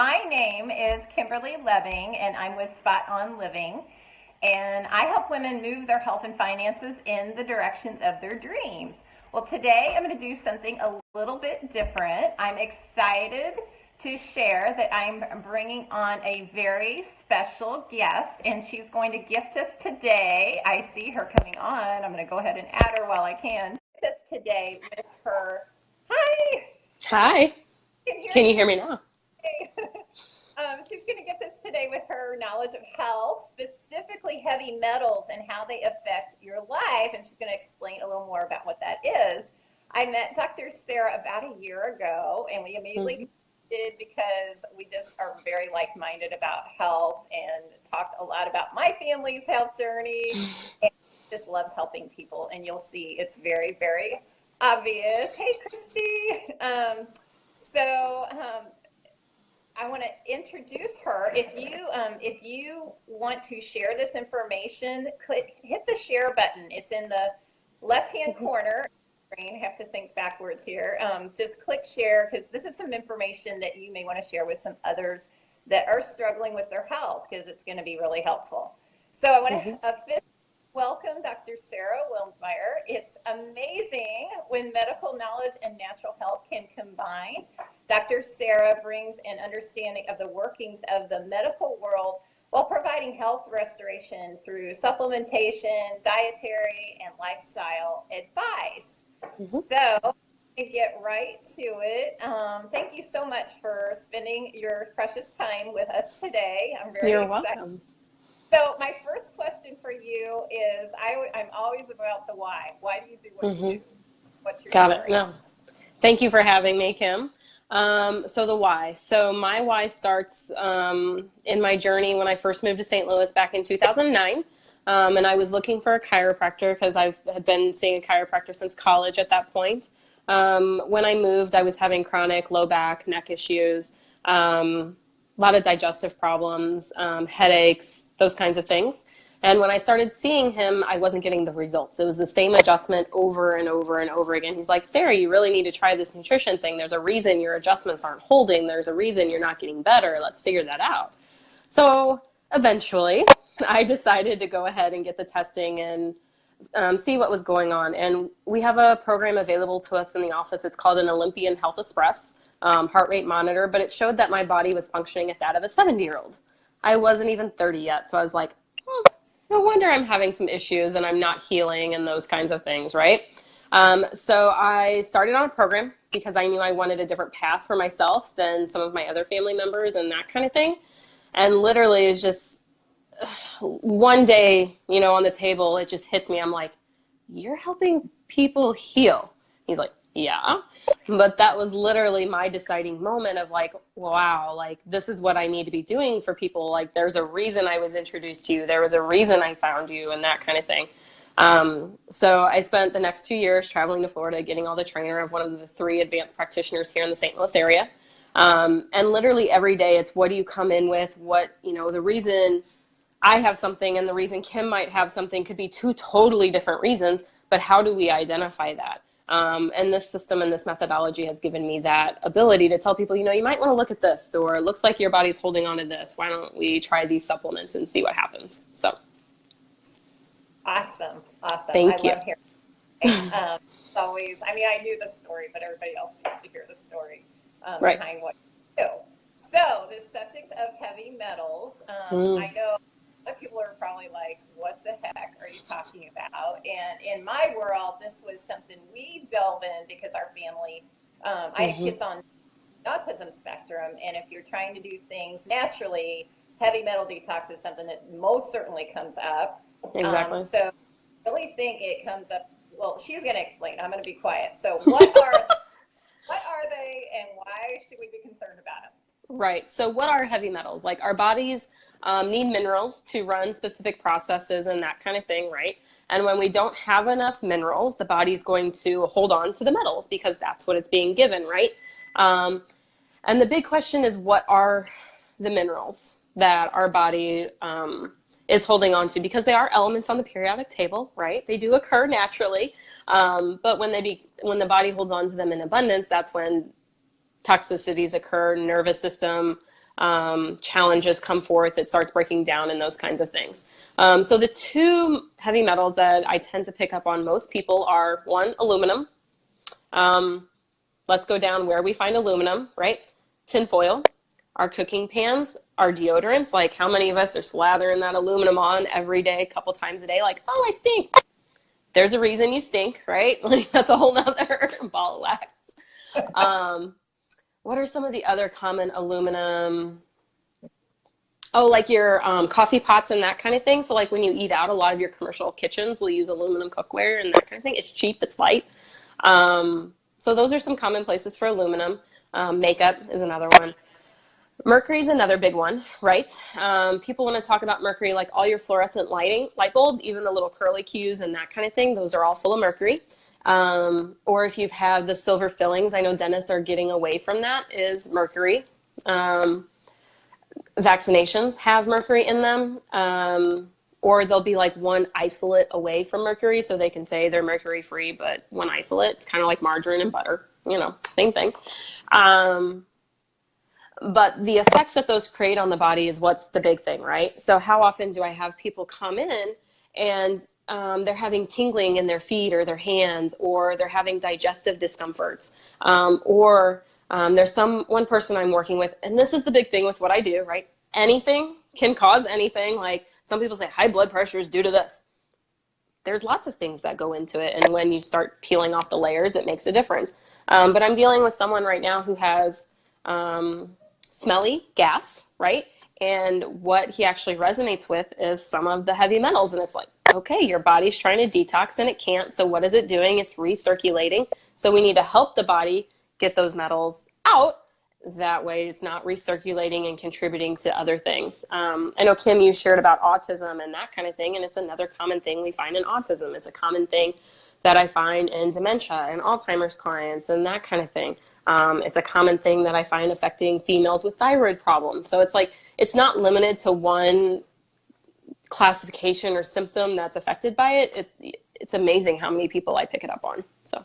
My name is Kimberly Leving, and I'm with Spot On Living. And I help women move their health and finances in the directions of their dreams. Well, today I'm going to do something a little bit different. I'm excited to share that I'm bringing on a very special guest, and she's going to gift us today. I see her coming on. I'm going to go ahead and add her while I can. Gift us today with her. Hi. Hi. Can you hear me now? She's going to gift us today with her knowledge of health, specifically heavy metals and how they affect your life, and she's going to explain a little more about what that is. I met Dr. Sarah about a year ago, and we immediately did because we just are very like-minded about health and talked a lot about my family's health journey, and just loves helping people, and you'll see it's very, very obvious. Hey, Christy. I want to introduce her. If you want to share this information, hit the share button. It's in the left-hand corner. I have to think backwards here. Just click share, because this is some information that you may want to share with some others that are struggling with their health, because it's going to be really helpful. So I want to officially welcome Dr. Sarah Wilsmeyer. It's amazing when medical knowledge and natural health can combine. Dr. Sarah brings an understanding of the workings of the medical world while providing health restoration through supplementation, dietary, and lifestyle advice. So, to get right to it, thank you so much for spending your precious time with us today. I'm very You're excited. welcome. So my first question for you is, I'm always about the why. Why do you do what you do? What's your Got story? it. No. Thank you for having me, Kim. So the why. So my why starts in my journey when I first moved to St. Louis back in 2009. And I was looking for a chiropractor because I had been seeing a chiropractor since college at that point. When I moved, I was having chronic low back, neck issues, a lot of digestive problems, headaches, those kinds of things. And when I started seeing him, I wasn't getting the results. It was the same adjustment over and over and over again. He's like, Sarah, you really need to try this nutrition thing. There's a reason your adjustments aren't holding. There's a reason you're not getting better. Let's figure that out. So eventually, I decided to go ahead and get the testing and see what was going on. And we have a program available to us in the office. It's called an Olympian Health Express heart rate monitor, but it showed that my body was functioning at that of a 70-year-old. I wasn't even 30 yet, so I was like, no wonder I'm having some issues and I'm not healing and those kinds of things, right? So I started on a program because I knew I wanted a different path for myself than some of my other family members and that kind of thing. And literally it's just one day, on the table, it just hits me. I'm like, you're helping people heal. He's like, yeah. But that was literally my deciding moment of like, wow, like this is what I need to be doing for people. Like there's a reason I was introduced to you. There was a reason I found you and that kind of thing. So I spent the next 2 years traveling to Florida, getting all the trainer of one of the 3 advanced practitioners here in the St. Louis area. And literally every day it's, what do you come in with? What, the reason I have something and the reason Kim might have something could be 2 totally different reasons, but how do we identify that? And this system and this methodology has given me that ability to tell people, you might want to look at this, or it looks like your body's holding on to this. Why don't we try these supplements and see what happens? So. Awesome. Thank you. Love hearing it's always, I knew the story, but everybody else needs to hear the story behind what you do. So the subject of heavy metals, I know a lot of people are probably like, what the heck are you talking about? And in my world, this was something we delve in because our family, I have kids on autism spectrum, and if you're trying to do things naturally, heavy metal detox is something that most certainly comes up. Exactly. So I really think it comes up, well, she's going to explain. I'm going to be quiet. So what are they, and why should we be concerned about them? Right. So what are heavy metals? Like our bodies need minerals to run specific processes and that kind of thing, right? And when we don't have enough minerals, the body's going to hold on to the metals because that's what it's being given, right? And the big question is, what are the minerals that our body is holding on to? Because they are elements on the periodic table, right? They do occur naturally, but when the body holds on to them in abundance, that's when toxicities occur, nervous system challenges come forth, it starts breaking down and those kinds of things. So the two heavy metals that I tend to pick up on most people are, one, aluminum. Let's go down where we find aluminum, right? Tinfoil, our cooking pans, our deodorants. Like, how many of us are slathering that aluminum on every day, a couple times a day? Like, oh, I stink. There's a reason you stink, right? Like, that's a whole nother ball of wax. What are some of the other common aluminum? Oh, like your coffee pots and that kind of thing. So like when you eat out, a lot of your commercial kitchens will use aluminum cookware and that kind of thing. It's cheap, it's light. So those are some common places for aluminum. Makeup is another one. Mercury is another big one, right? People want to talk about mercury, like all your fluorescent light bulbs, even the little curly cues and that kind of thing. Those are all full of mercury. Or if you've had the silver fillings, I know dentists are getting away from that, is mercury. Vaccinations have mercury in them, or they'll be like one isolate away from mercury, so they can say they're mercury free, but one isolate. It's kind of like margarine and butter, same thing. But the effects that those create on the body is what's the big thing, right? So how often do I have people come in and they're having tingling in their feet or their hands, or they're having digestive discomforts, or there's one person I'm working with, and this is the big thing with what I do, right? Anything can cause anything. Like, some people say high blood pressure is due to this. There's lots of things that go into it, and when you start peeling off the layers, it makes a difference. But I'm dealing with someone right now who has smelly gas, right? And what he actually resonates with is some of the heavy metals. And it's like, okay, your body's trying to detox and it can't. So what is it doing? It's recirculating. So we need to help the body get those metals out. That way it's not recirculating and contributing to other things. I know, Kim, you shared about autism and that kind of thing. And it's another common thing we find in autism. It's a common thing that I find in dementia and Alzheimer's clients and that kind of thing. It's a common thing that I find affecting females with thyroid problems. So it's like, it's not limited to one classification or symptom that's affected by it. It's amazing how many people I pick it up on. So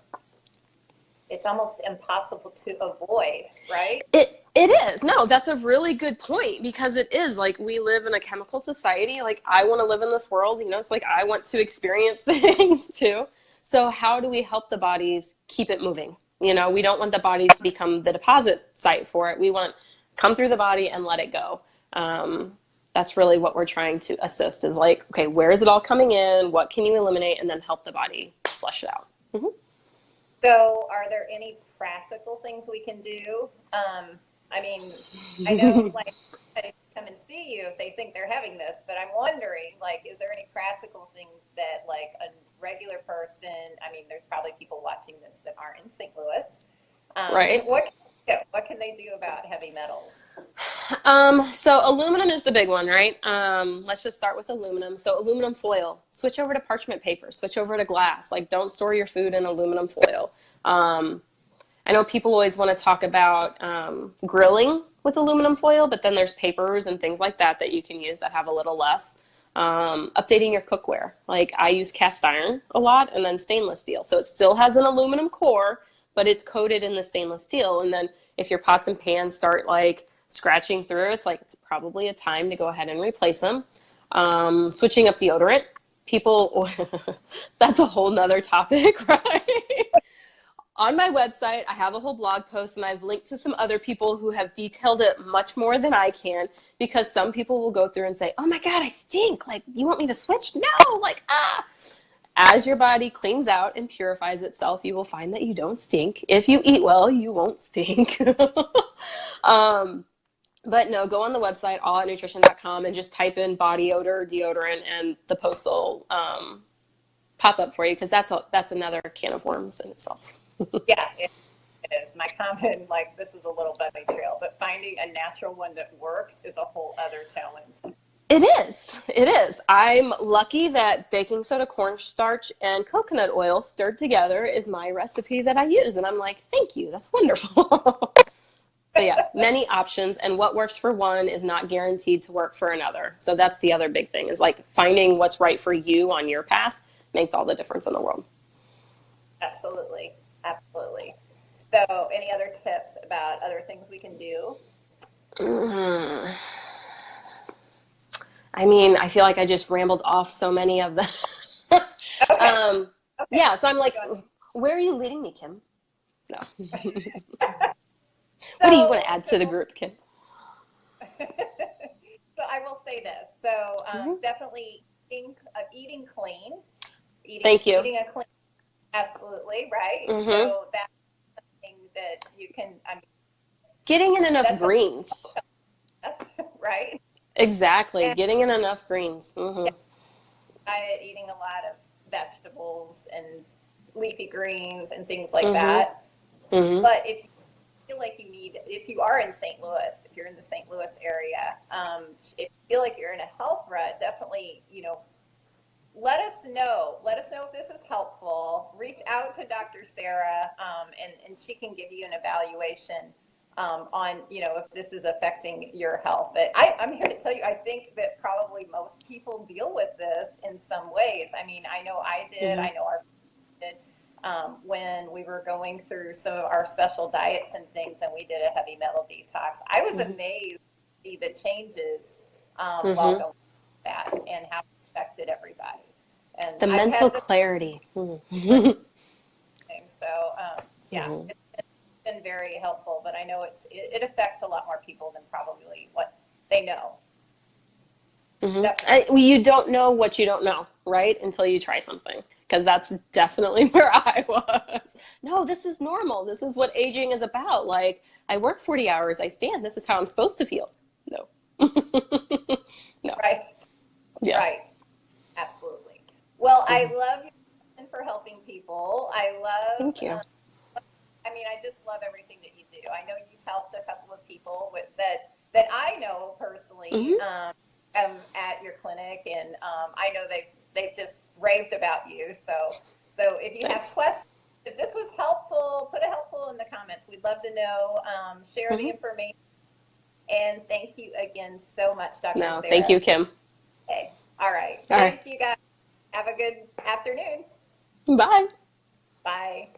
it's almost impossible to avoid, right? It is. No, that's a really good point, because it is like, we live in a chemical society. Like, I want to live in this world, it's like I want to experience things too. So how do we help the bodies keep it moving? We don't want the bodies to become the deposit site for it. We want to come through the body and let it go. That's really what we're trying to assist, is like, okay, where is it all coming in? What can you eliminate? And then help the body flush it out. Mm-hmm. So are there any practical things we can do? I know, like, I come and see you if they think they're having this, but I'm wondering, like, is there any practical things that, like, a regular person, there's probably people watching this that aren't in St. Louis. Right. What can they do about heavy metals? So aluminum is the big one, right? Let's just start with aluminum. So aluminum foil, switch over to parchment paper, switch over to glass. Like, don't store your food in aluminum foil. I know people always want to talk about grilling with aluminum foil, but then there's papers and things like that you can use that have a little less. Updating your cookware. Like, I use cast iron a lot, and then stainless steel. So it still has an aluminum core, but it's coated in the stainless steel. And then if your pots and pans start like scratching through, it's probably a time to go ahead and replace them. Switching up deodorant. People, that's a whole nother topic, right? On my website, I have a whole blog post, and I've linked to some other people who have detailed it much more than I can, because some people will go through and say, oh my God, I stink. Like, you want me to switch? No, like, ah. As your body cleans out and purifies itself, you will find that you don't stink. If you eat well, you won't stink. But no, go on the website, alloutnutrition.com, and just type in body odor, deodorant, and the post will pop up for you, because that's another can of worms in itself. Yeah, it is. My comment, like, this is a little bunny trail, but finding a natural one that works is a whole other challenge. It is. It is. I'm lucky that baking soda, cornstarch, and coconut oil stirred together is my recipe that I use. And I'm like, thank you. That's wonderful. But yeah, many options. And what works for one is not guaranteed to work for another. So that's the other big thing, is like finding what's right for you on your path makes all the difference in the world. Absolutely. Absolutely. So any other tips about other things we can do? I mean, I feel like I just rambled off so many of the. Okay. Okay. Yeah, so I'm like, where are you leading me, Kim? No. What do you want to add to the group, Kim? So I will say this. So definitely eating clean, Thank you. eating a clean, absolutely right. So that's something that you can. I mean, getting in enough greens. Right. Exactly. And getting in enough greens. Diet, eating a lot of vegetables and leafy greens and things like that. But if you feel like if you are in St. Louis, if you're in the St. Louis area, if you feel like you're in a health rut, definitely, let us know. Let us know if this is helpful. Reach out to Dr. Sarah, and she can give you an evaluation on, if this is affecting your health. But I'm here to tell you, I think that probably most people deal with this in some ways. I mean, I know I did. I know our did. When we were going through some of our special diets and things, and we did a heavy metal detox, I was amazed to see the changes while going through that and how it affected everybody. And the mental clarity. So, it's been very helpful, but I know it affects a lot more people than probably what they know. You don't know what you don't know, right? Until you try something. Because that's definitely where I was. No, this is normal. This is what aging is about. Like, I work 40 hours, I stand. This is how I'm supposed to feel. No. No. Right. Yeah. Right. Absolutely. Well, I love you for helping people. I love. Thank you. I just love everything that you do. I know you've helped a couple of people that I know personally at your clinic, and I know they've just raved about you. So if you have questions, if this was helpful, put a helpful in the comments. We'd love to know. Share the information. And thank you again so much, Dr. Sarah. Thank you, Kim. Okay. All right. Thank you, guys. Have a good afternoon. Bye. Bye.